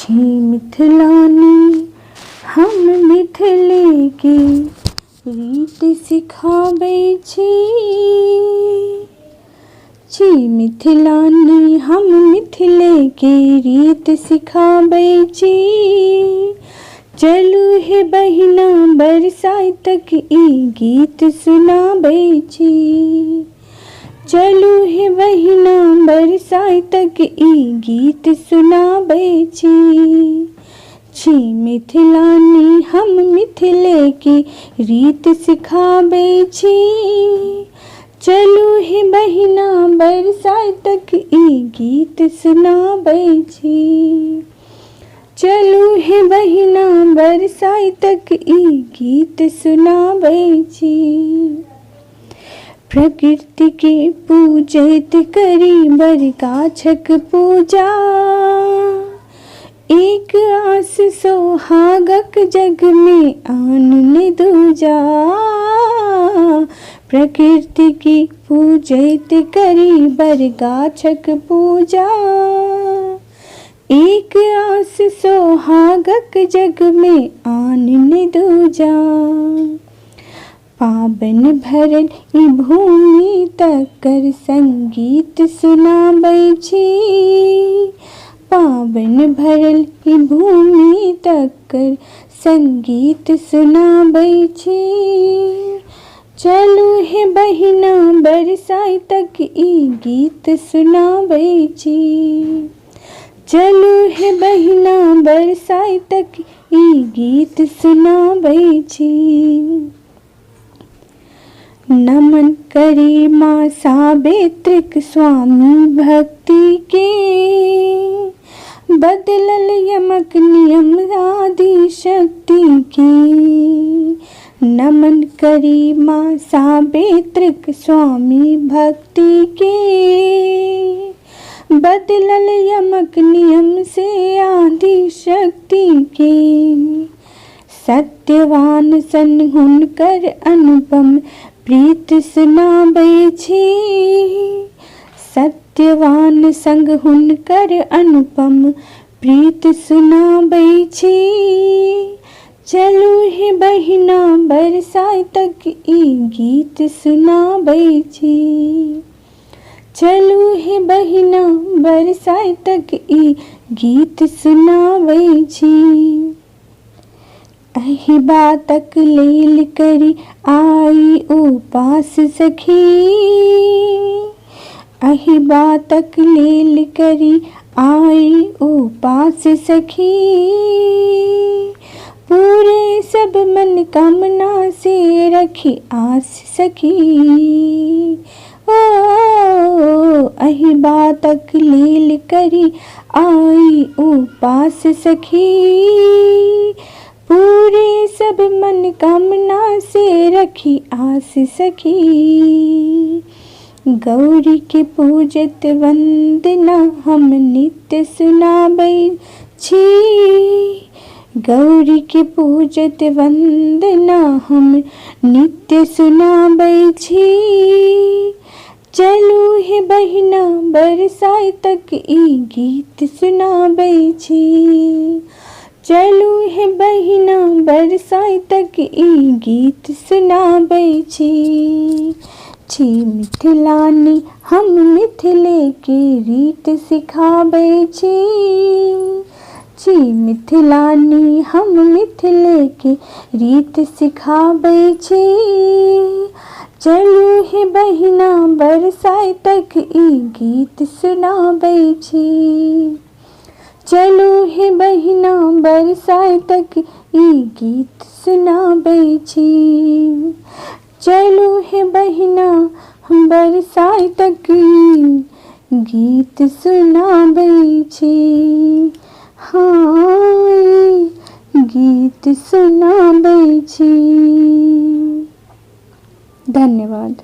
छी मिथिलानी हम मिथिले के रीत सिखाबै छी। छी मिथिलानी हम मिथिले के रीत सिखाबै छी। चलू हे बहिना बरसाइतक ई गीत सुनाबै छी। चलू हे बहिना बरसाइतक ई गीत सुनाबै छी। छी मिथिलानी हम मिथिले के रीत सिखाबै छी। चलू हे बहिना बरसाइतक ई गीत सुनाबै छी। चलू हे बहिना बरसाइतक ई गीत सुनाबै छी। प्रकृति के पूजैत करी बर गाछक पूजा। एक आस सोहागक जग में आन ने दूजा। प्रकृति की पूजैत करी बर गाछक पूजा। एक आस सोहागक जग में आन ने दूजा। पाबन भरल ई भूमि तकर संगीत सुनाबै छी। पाबन भरल ई भूमि तकर संगीत सुनाबै छी। चलू हे बहिना बरसाइतक ई गीत सुनाबै छी। चलू हे बहिना बरसाइतक ई गीत सुनाबै छी। नमन करी माँ सावित्रीक स्वामी भक्ति के। बदलल यमक नियम आदि शक्ति के। नमन करी माँ सावित्रीक स्वामी भक्ति के। बदलल यमक नियम से आदि शक्ति के। सत्यवान सन हुनकर अनुपम प्रीत सुनाबै छी। सत्यवान संग हुनकर अनुपम प्रीत सुनाबै छी। चलू हे बहिना बरसाइतक ई गीत सुनाबै छी। चलू हे बहिना बरसाइतक ई गीत सुनाबै छी। एहि बातक लेल करी आई उपास सखी। एहि बातक लेल करी आई उपास सखी। पूरे सब मन कामना से रखी आस सखी। ओ एहि बातक लेल करी आई उपास सखी। पूरे सब मन कामना से रखी आस सखी। गौरी के पूजत वंदना हम नित्य सुनाबै छी। गौरी के पूजत वंदना हम नित्य सुनाबै छी। चलू हे बहिना बरसाइतक ई गीत सुनाबै छी। चलू हे बहिना बरसाइतक ई गीत सुनाबै छी। छी मिथिलानी हम मिथिले के रीत सिखाबै छी। छी मिथिलानी हम मिथिले के रीत सिखाबै छी। चलू हे बहिना बरसाइतक ई गीत सुनाबै छी। चलू हे बहिना बरसाइतक ई गीत सुनाबै छी। चलू हे बहिना बरसाइतक ई गीत सुनाबै छी। हाँ गीत सुनाबै छी। धन्यवाद।